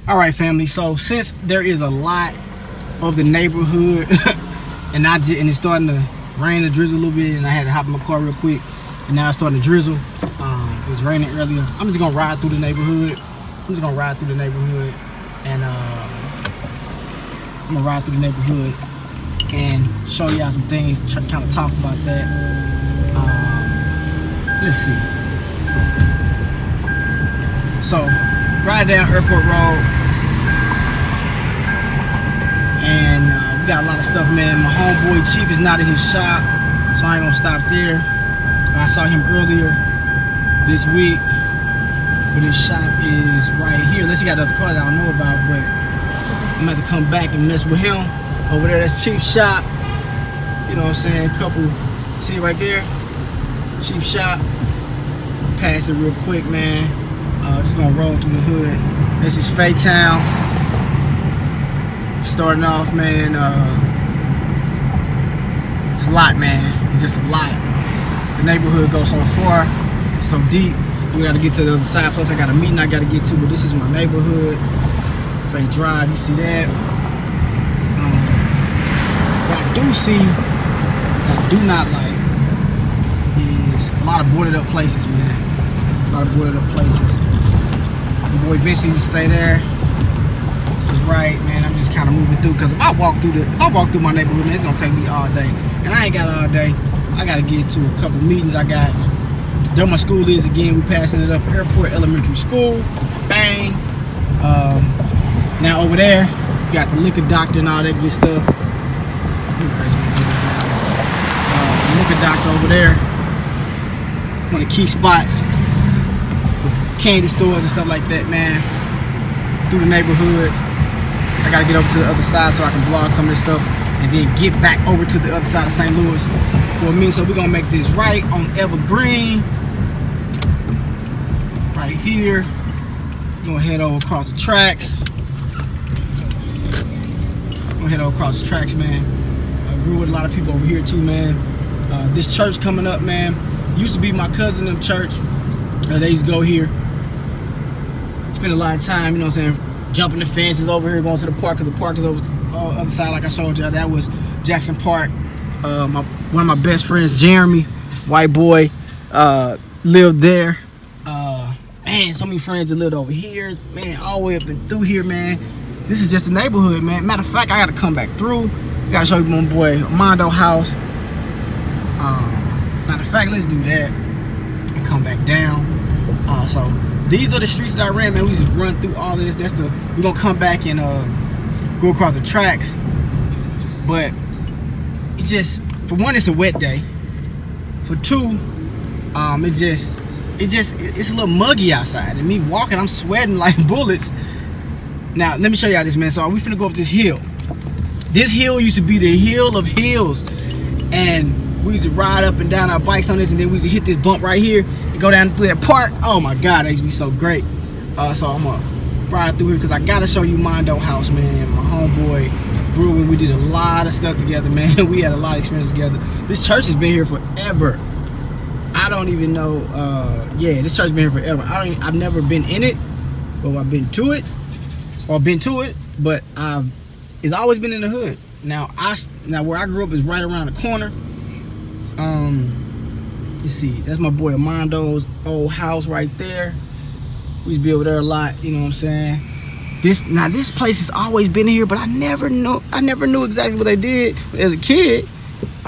Alright family, so since there is a lot of the neighborhood and it's starting to rain and drizzle a little bit, and I had to hop in my car real quick, and now it's starting to drizzle. It was raining earlier. I'm just gonna ride through the neighborhood. And I'm gonna ride through the neighborhood and show y'all some things, kind of talk about that. Let's see. So, ride down Airport Road, and we got a lot of stuff, man. My homeboy Chief is not in his shop, so I ain't gonna stop there. I saw him earlier this week, but his shop is right here. Unless he got another car that I don't know about, but I'm gonna have to come back and mess with him. Over there, that's Chief's shop. You know what I'm saying? See it right there? Chief's shop. Pass it real quick, man. Just gonna roll through the hood. This is Faytown. Starting off, man. It's a lot, man. It's just a lot. The neighborhood goes so far, it's so deep. We gotta get to the other side. Plus, I got a meeting I gotta get to. But this is my neighborhood. Fay Drive, you see that? What I do see, what I do not like, is a lot of boarded up places, man. A lot of boarded up places. My boy Vince used to stay there. This is right, man. I'm just kind of moving through, because if I walk through my neighborhood, man, it's gonna take me all day, and I ain't got all day. I gotta get to a couple meetings I got. There my school is again. We passing it up, Airport Elementary School. Bang. Now over there, you got the liquor doctor and all that good stuff. The liquor doctor over there. One of the key spots. Candy stores and stuff like that, man. Through the neighborhood. I gotta get over to the other side so I can vlog some of this stuff, and then get back over to the other side of St. Louis for me. So we're gonna make this right on Evergreen. Right here. We're gonna head over across the tracks. Man. I grew with a lot of people over here too, man. This church coming up, man. Used to be my cousin in church. They used to go here. Spend a lot of time, you know what I'm saying, jumping the fences over here, going to the park, because the park is over to the other side, like I showed you. That was Jackson Park. One of my best friends, Jeremy, white boy, lived there. Man, so many friends that lived over here, man, all the way up and through here, man. This is just a neighborhood, man. Matter of fact, I gotta come back through. Gotta show you my boy Mondo house. Matter of fact, let's do that and come back down. So these are the streets that I ran, man. We just run through all of this. We're gonna come back and go across the tracks. But it just, for one, it's a wet day. For two, it's a little muggy outside, and me walking, I'm sweating like bullets. Now let me show y'all this, man. So we finna go up this hill. This hill used to be the hill of hills, and we used to ride up and down our bikes on this, and then we used to hit this bump right here and go down through that park. Oh my God, that used to be so great. So I'm gonna ride through here because I gotta show you Mondo house, man. My homeboy Brewin, we did a lot of stuff together, man. We had a lot of experience together. This church has been here forever. I don't even know. Yeah, this church has been here forever. I've never been in it, but I've been to it, but it's always been in the hood. Now where I grew up is right around the corner. You see, that's my boy Amondo's old house right there. We used to be over there a lot, you know what I'm saying? This place has always been here, but I never knew exactly what they did as a kid.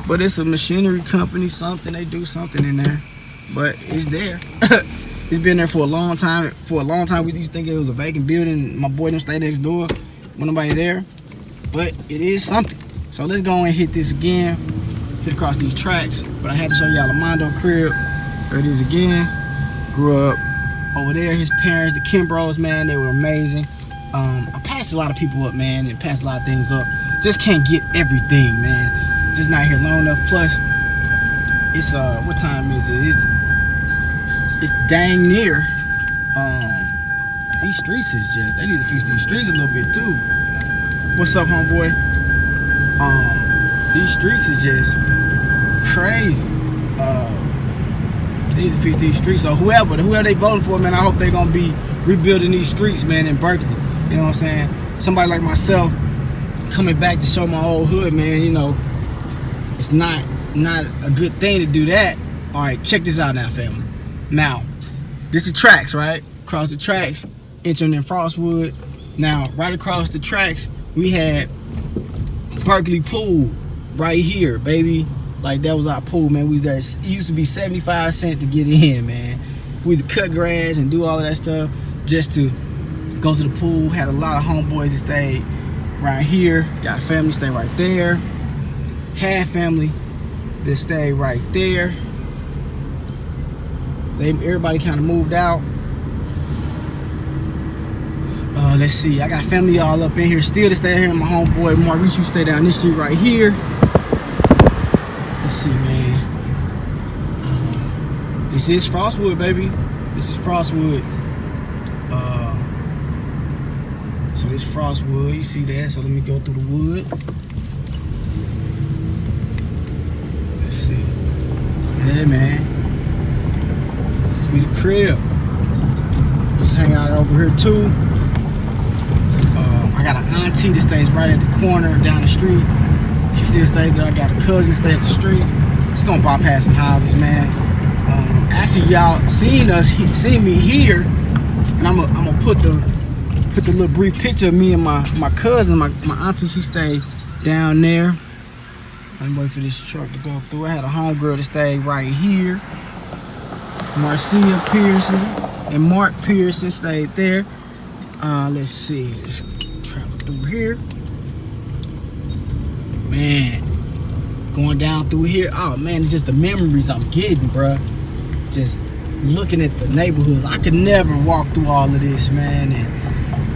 But it's a machinery company, they do something in there. But it's there. It's been there for a long time. For a long time, we used to think it was a vacant building. My boy them stay next door. Wasn't nobody there. But it is something. So let's go and hit this again. Hit across these tracks. But I had to show y'all the Mondo crib. There it is again. Grew up over there. His parents, the Kimbros, man, they were amazing. I passed a lot of people up, man, and passed a lot of things up. Just can't get everything, man. Just not here long enough. Plus, it's what time is it? It's dang near. These streets is just, they need to fix these streets a little bit too. What's up, homeboy? These streets is just crazy. They need to fix these streets. So whoever they voting for, man, I hope they're gonna be rebuilding these streets, man, in Berkeley. You know what I'm saying? Somebody like myself coming back to show my old hood, man. You know, it's not a good thing to do that. All right, check this out now, family. Now, this is tracks, right? Across the tracks, entering in Frostwood. Now, right across the tracks, we had Berkeley Pool right here, baby. Like, that was our pool, man. We was there. It used to be 75 cents to get in, man. We used to cut grass and do all of that stuff just to go to the pool. Had a lot of homeboys that stayed right here. Got family stay right there. Had family that stayed right there. Everybody kind of moved out. Let's see. I got family all up in here still to stay here. My homeboy Maurice, you stay down this street right here. Let's see, man. This is Frostwood, baby. This is Frostwood. So this Frostwood, you see that? So let me go through the wood. Let's see. Yeah, man. This be the crib. Just hang out over here too. I got an auntie that stays right at the corner down the street. She still stays there. I got a cousin that stays at the street. Just gonna bypass some houses, man. Actually, y'all seen me here, and I'm gonna put the little brief picture of me and my cousin, my auntie. She stayed down there. I'm waiting for this truck to go through. I had a homegirl that stayed right here. Marcia Pearson and Mark Pearson stayed there. Let's see. Let's travel through here. Man, going down through here. Oh man, it's just the memories I'm getting, bruh. Just looking at the neighborhood. I could never walk through all of this, man,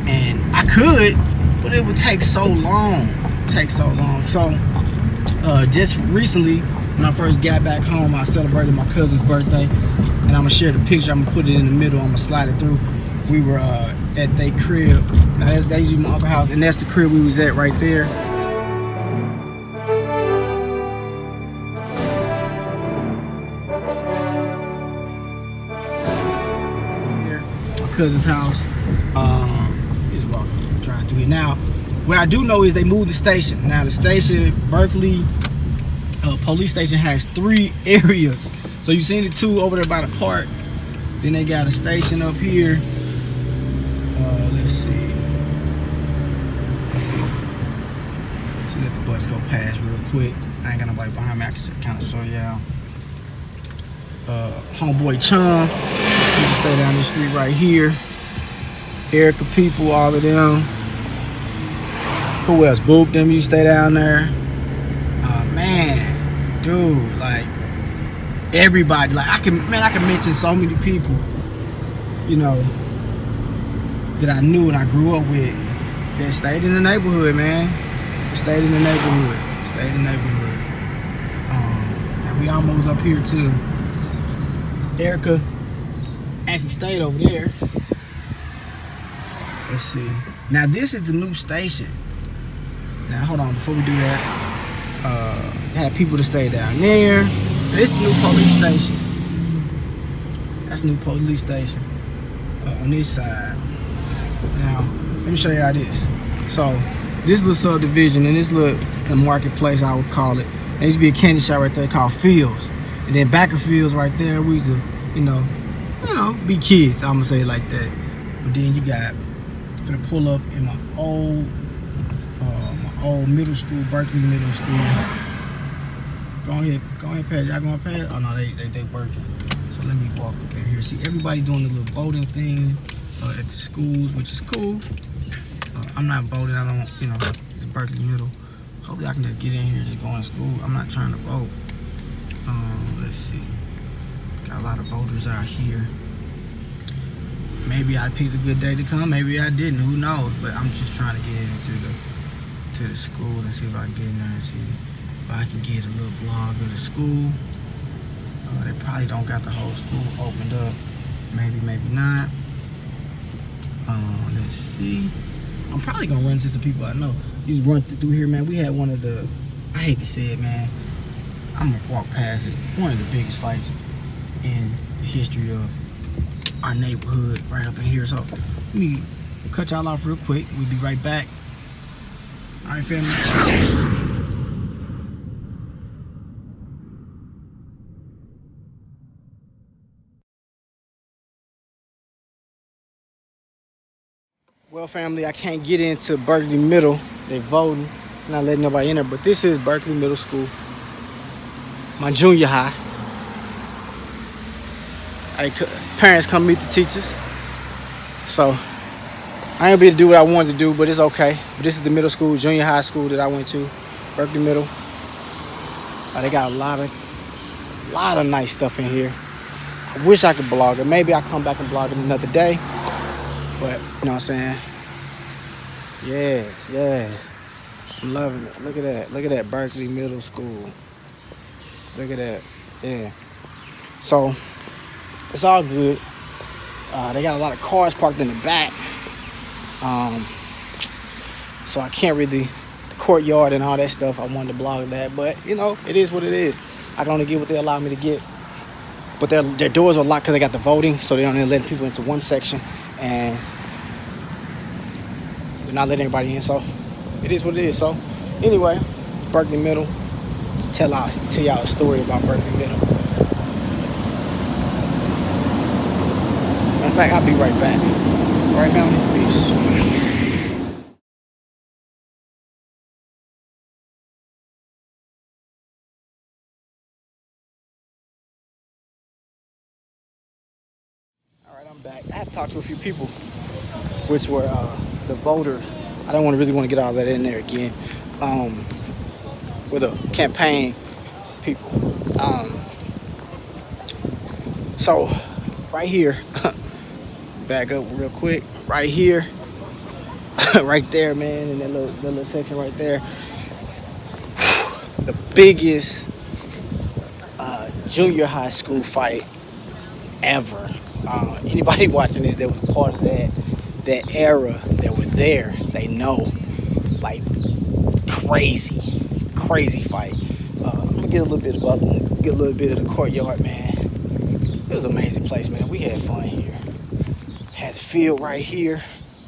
and I could, but it would take so long. So, just recently, when I first got back home, I celebrated my cousin's birthday, and I'm gonna share the picture. I'm gonna put it in the middle. I'm gonna slide it through. We were at their crib. Now that's my other house, and that's the crib we was at right there. Cousin's house. Just walking, trying through here. Now, what I do know is they moved the station. Now, the station, Berkeley police station, has 3 areas. So you seen the 2 over there by the park. Then they got a station up here. Let's see. Let's let the bus go past real quick. I ain't got nobody behind me. I can kind of show y'all. Homeboy Chum. You just stay down this street right here. Erica people, all of them. Who else? Boop them, you stay down there. Man, dude, like everybody. Like I can mention so many people, you know, that I knew and I grew up with that stayed in the neighborhood, man. Stayed in the neighborhood. And we almost up here too. Erica actually stayed over there. Let's see. Now this is the new station. Now hold on, before we do that, had people to stay down there. This is the new police station. That's the new police station on this side. Now let me show y'all this. So this little subdivision and this little marketplace, I would call it. There used to be a candy shop right there called Fields, and then back of Fields right there, we used to, you know, be kids. I'm gonna say it like that. But then you got, I'm gonna pull up in my old middle school, Berkeley Middle School. Go ahead, pass. Y'all going past? Oh no, they working. So let me walk up in here. See, everybody doing the little voting thing at the schools, which is cool. I'm not voting. I don't, it's Berkeley Middle. Hopefully I can just get in here and just go in school. I'm not trying to vote. Let's see. Got a lot of voters out here. Maybe I picked a good day to come. Maybe I didn't. Who knows? But I'm just trying to get into the school and see if I can get in there and see if I can get a little vlog of the school. They probably don't got the whole school opened up. Maybe, maybe not. Let's see. I'm probably gonna run into some people I know. You just run through here, man. We had one of the, I hate to say it, man, I'm gonna walk past it, one of the biggest fights in the history of our neighborhood right up in here. So let me cut y'all off real quick. We'll be right back. All right, family. Well, family, I can't get into Berkeley Middle. They voting, not letting nobody in there. But this is Berkeley Middle School, my junior high. Parents come meet the teachers. So I ain't able to do what I wanted to do, but it's okay. But this is the middle school, junior high school that I went to, Berkeley Middle. They got a lot of nice stuff in here. I wish I could blog it. Maybe I'll come back and blog it another day. But, you know what I'm saying? Yes. I'm loving it. Look at that. Look at that Berkeley Middle School. Look at that. Yeah. So, it's all good. They got a lot of cars parked in the back. So I can't really, the courtyard and all that stuff, I wanted to blog that. But, you know, it is what it is. I can only get what they allow me to get. But their doors are locked because they got the voting, so they only let people into one section. And they're not letting anybody in, so it is what it is. So anyway, Berkeley Middle. Tell y'all a story about Berkeley Middle. In fact, I'll be right back. All right, family? Peace. All right, I'm back. I had to talk to a few people, which were the voters. I don't really want to get all that in there again. With the campaign people. So right here, back up real quick. Right here, right there, man, in that little section right there. The biggest junior high school fight ever. Anybody watching this that was a part of that era that were there, they know. Like crazy fight. I'm gonna get a little bit of the courtyard, man. It was an amazing place, man. We had fun here. Had the field right here.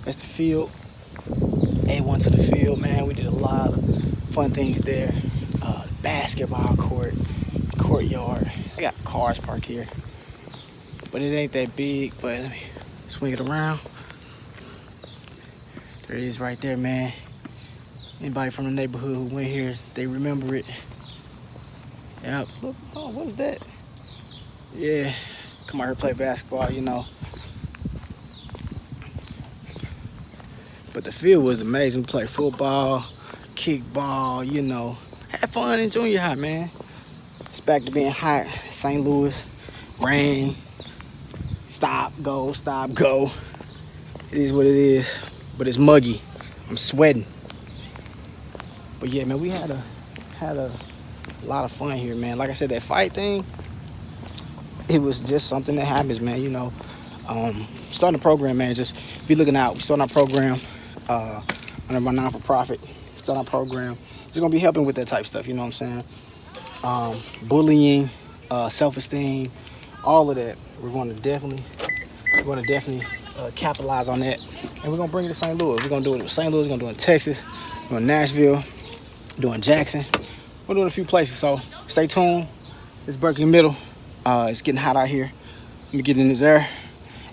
That's the field. A1 to the field, man. We did a lot of fun things there. Basketball courtyard. I got cars parked here, but it ain't that big. But let me swing it around. There it is right there, man. Anybody from the neighborhood who went here, they remember it. Yep. Look, oh, what is that? Yeah, come out here play basketball, you know. But the field was amazing. We played football, kickball, you know. Had fun in junior high, man. It's back to being hot. St. Louis, rain, stop, go. It is what it is, but it's muggy. I'm sweating. But yeah, man, we had a lot of fun here, man. Like I said, that fight thing, it was just something that happens, man. You know, starting a program, man, just be looking out. We starting our program under my non-for-profit. Starting our program. It's gonna be helping with that type of stuff. You know what I'm saying? Bullying, self-esteem, all of that. We're gonna definitely capitalize on that, and we're gonna bring it to St. Louis. We're gonna do it in St. Louis. We're gonna do it in Texas. We're going to Nashville. Doing Jackson. We're doing a few places, so stay tuned. It's Berkeley Middle. It's getting hot out here. Let me get in this air,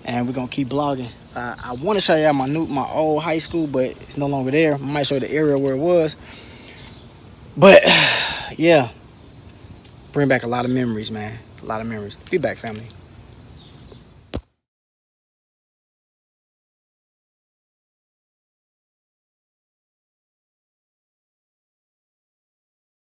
and we're gonna keep blogging. I want to show you my old high school, but it's no longer there. I might show you the area where it was. But yeah, bring back a lot of memories, man. A lot of memories. Be back, family.